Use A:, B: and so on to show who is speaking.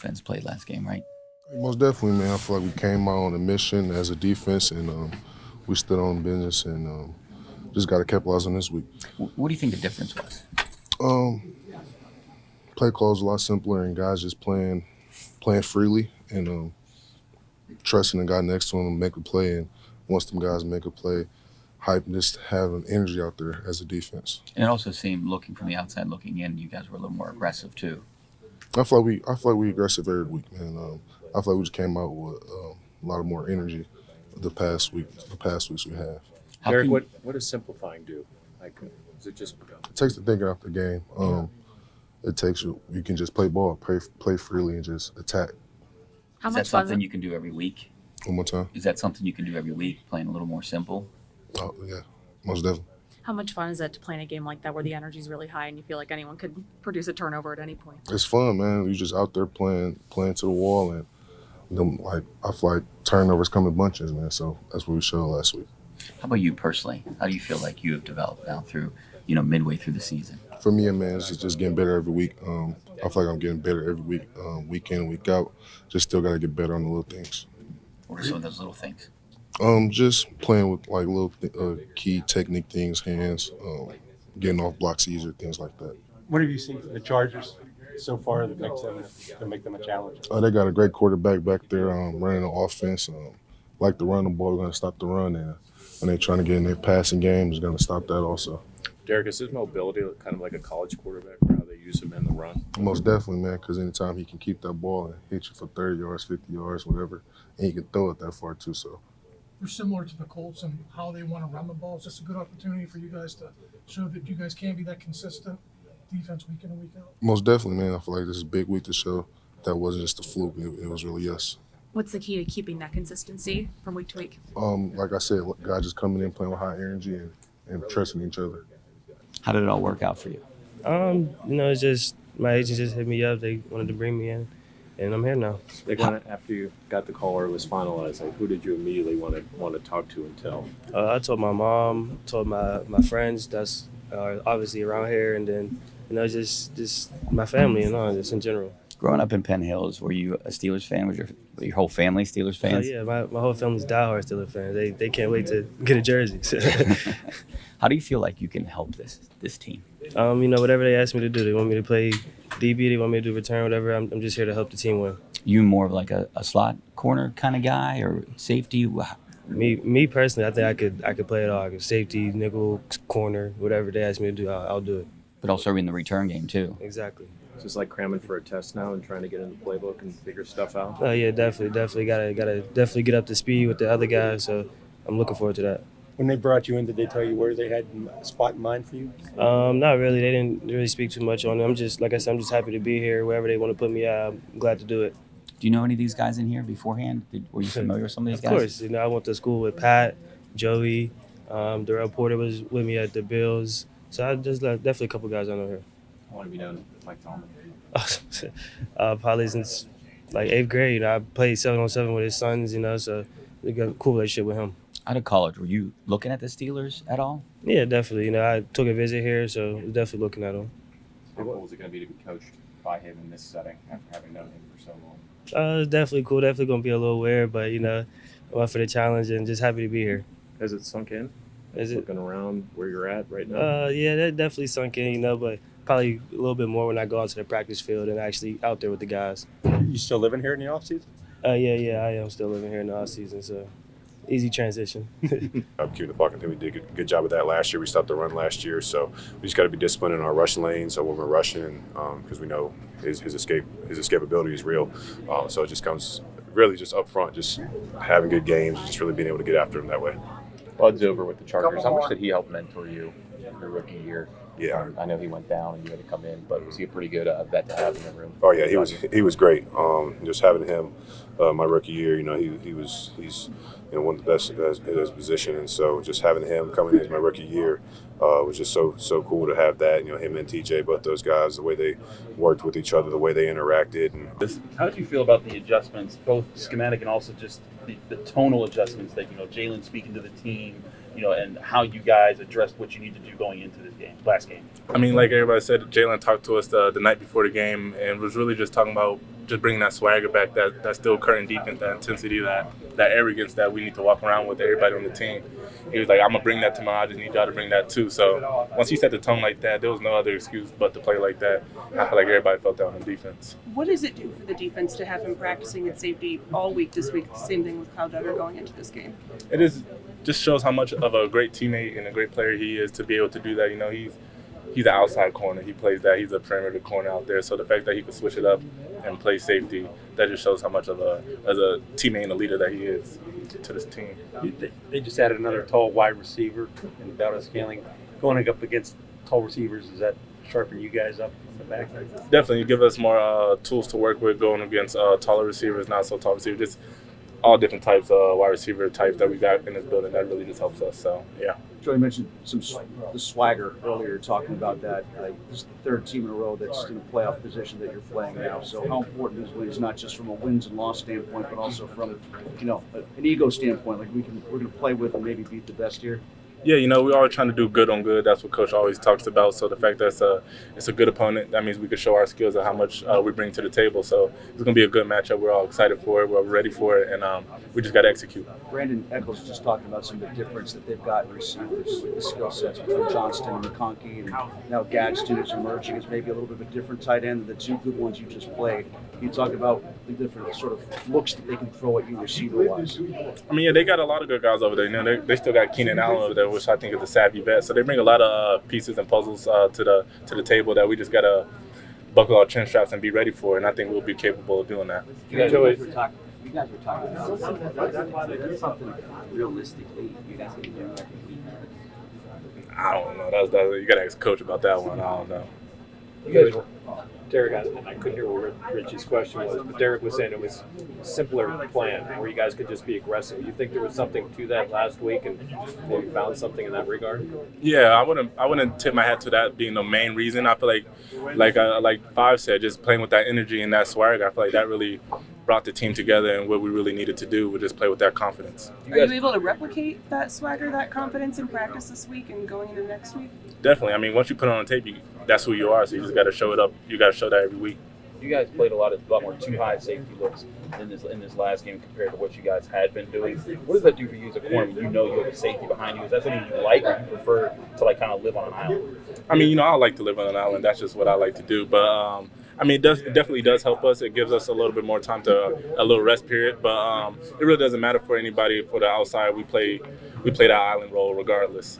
A: offense played last game, right?
B: Most definitely, man. I feel like we came out on a mission as a defense, and we stood on business, and just got to capitalize on this week.
A: What do you think the difference was?
B: Play calls a lot simpler, and guys just playing freely, and trusting the guy next to him to make a play. And once them guys make a play, hype and just having energy out there as a defense.
A: And it also seemed, looking from the outside looking in, you guys were a little more aggressive too.
B: I feel like we aggressive every week, man. I feel like we just came out with a lot of more energy the past weeks we have.
C: Derrick, what does simplifying do? Like, is it just?
B: It takes the thinking out the game. It takes you can just play ball, play freely, and just attack.
A: Is that something you can do every week?
B: One more time.
A: Is that something you can do every week, playing a little more simple?
B: Oh yeah, most definitely.
D: How much fun is it to play in a game like that where the energy is really high and you feel like anyone could produce a turnover at any point?
B: It's fun, man. You just out there playing to the wall, and them, like, I feel like turnovers come in bunches, man. So that's what we showed last week.
A: How about you personally? How do you feel like you have developed now through, midway through the season?
B: For me, man, it's just getting better every week. I feel like I'm getting better every week, week in and week out. Just still got to get better on the little things.
A: What are some of those little things?
B: Just playing with like little key technique things, hands, getting off blocks easier, things like that.
E: What have you seen from the Chargers so far that makes them to make them a challenge?
B: They got a great quarterback back there, running the offense. Like to run the ball, we're going to stop the run, and when they're trying to get in their passing game, is going to stop that also.
C: Derrick, is his mobility kind of like a college quarterback, or how they use him in the run?
B: Most definitely, man, because anytime he can keep that ball and hit you for 30 yards, 50 yards, whatever, and he can throw it that far too. So
F: We're similar to the Colts and how they want to run the ball. Is this a good opportunity for you guys to show that you guys can be that consistent defense week in and week out?
B: most definitely, man. I feel like this is a big week to show that wasn't just a fluke. It was really us.
D: What's the key to keeping that consistency from week to week?
B: Like I said, guys just coming in, playing with high energy and trusting each other.
A: How did it all work out for you?
G: It's just my agent just hit me up. They wanted to bring me in, and I'm here now.
C: After you got the call or it was finalized, like, who did you immediately want to talk to and tell?
G: I told my mom, told my friends that's obviously around here, and then just my family, just in general.
A: Growing up in Penn Hills, were you a Steelers fan? Was your whole family Steelers fans?
G: Yeah, my whole family's diehard Steelers fans. They can't wait to get a jersey.
A: How do you feel like you can help this team?
G: Whatever they ask me to do. They want me to play DB, they want me to do return, whatever. I'm just here to help the team win.
A: You more of like a slot corner kind of guy or safety?
G: Me personally, I think I could play it all. I could safety, nickel, corner, whatever they ask me to do, I'll do it.
A: But also in the return game too.
G: Exactly.
C: Is this like cramming for a test now and trying to get in the playbook and figure stuff out?
G: Yeah, definitely gotta definitely get up to speed with the other guys. So I'm looking forward to that.
E: When they brought you in, did they tell you where they had a spot in mind for you?
G: Not really. They didn't really speak too much on it. I'm just, like I said, I'm just happy to be here. Wherever they want to put me at, I'm glad to do it.
A: Do you know any of these guys in here beforehand? Were you familiar with some of these guys?
G: Of course. I went to school with Pat, Joey, Darrell Porter was with me at the Bills. So I just definitely a couple guys I know here.
C: I want to be known Mike Tomlin.
G: Probably since like 8th grade. I played 7-on-7 with his sons, so we got a cool relationship with him.
A: Out of college, were you looking at the Steelers at all?
G: Yeah, definitely. I took a visit here, so I was definitely looking at them.
C: How cool is it going to be to be coached by him in this setting after having known him for so long?
G: It's definitely cool. Definitely going to be a little weird, but, I'm up for the challenge and just happy to be here.
C: Has it sunk in?
G: Is it?
C: Looking around where you're at right now?
G: Yeah, that definitely sunk in, but probably a little bit more when I go out to the practice field and actually out there with the guys.
E: You still living here in the offseason?
G: Yeah, I am still living here in the offseason, so easy transition.
H: Keeping the clock until we did a good job of that last year. We stopped the run last year, so we just got to be disciplined in our rushing lane. So when we're rushing, because we know his escapability is real, so it just comes really just up front, just having good games, just really being able to get after him that way.
C: Bud's over with the Chargers. How much did he help mentor you your rookie year?
H: Yeah,
C: I know he went down and you had to come in, but was he a pretty good vet to have in the room?
H: Oh yeah, he was great. Just having him my rookie year, he's one of the best in his position, and so just having him coming in as my rookie year was just so cool to have that. Him and TJ, both those guys, the way they worked with each other, the way they interacted. And
I: how did you feel about the adjustments, both schematic and also just the tonal adjustments that Jalen speaking to the team? And how you guys addressed what you need to do going into this last game.
J: I mean, like everybody said, Jalen talked to us the night before the game and was really just talking about just bringing that swagger back, that still current defense, that intensity, that arrogance that we need to walk around with everybody on the team. He was like, I'm going to bring that tomorrow. I just need y'all to bring that too. So once he set the tone like that, there was no other excuse but to play like that. I feel like everybody felt that on defense.
K: What does it do for the defense to have him practicing at safety all week this week? The same thing with Kyle Duggar going into this game.
J: It just shows how much of a great teammate and a great player he is to be able to do that. You know, he's an outside corner. He plays that. He's a perimeter corner out there. So the fact that he could switch it up and play safety, that just shows how much of a teammate and a leader that he is to this team.
E: They just added another tall wide receiver in Valdez Scaling. Going up against tall receivers, does that sharpen you guys up on the back?
J: Definitely give us more tools to work with going against taller receivers, not so tall receivers. Just all different types of wide receiver types that we got in this building. That really just helps us. So, yeah.
L: Joey mentioned the swagger earlier, talking about that. This is the third team in a row that's in a playoff position that you're playing now. So how important is wins, not just from a wins and loss standpoint, but also from an ego standpoint? Like we're going to play with and maybe beat the best here.
J: Yeah, we're always trying to do good on good. That's what Coach always talks about. So the fact that it's a good opponent, that means we can show our skills and how much we bring to the table. So it's going to be a good matchup. We're all excited for it. We're ready for it, and we just got to execute.
L: Brandon Echols was just talking about some of the difference that they've got in receivers, the skill sets between Johnston and McConkey, and now Gadsden is emerging as maybe a little bit of a different tight end than the two good ones you just played. You talk about the different sort of looks that they can throw at you receiver-wise.
J: I mean, yeah, they got a lot of good guys over there. They still got Keenan Allen over there, which I think is a savvy vet. So they bring a lot of pieces and puzzles to the table that we just got to buckle our chin straps and be ready for. And I think we'll be capable of doing that.
M: You guys were talking about that's something realistically you guys can do every week.
J: I don't know. You got to ask Coach about that one. I don't know.
E: You guys were, Derrick, and I couldn't hear what Richie's question was, but Derrick was saying it was a simpler plan where you guys could just be aggressive. You think there was something to that last week and maybe found something in that regard?
J: Yeah, I wouldn't tip my hat to that being the main reason. I feel like Five said, just playing with that energy and that swagger, I feel like that really brought the team together, and what we really needed to do was just play with that confidence.
K: Are you able to replicate that swagger, that confidence in practice this week and going into next week?
J: Definitely. I mean, once you put it on tape, that's who you are. So you just got to show it up. You got to show that every week.
I: You guys played a lot more too high safety looks in this last game compared to what you guys had been doing. What does that do for you as a corner when you have a safety behind you? Is that something you like, or you prefer to kind of live on an island?
J: I mean, I like to live on an island. That's just what I like to do. But I mean, it definitely does help us. It gives us a little bit more time a little rest period. But it really doesn't matter for anybody. For the outside, we play that island role regardless.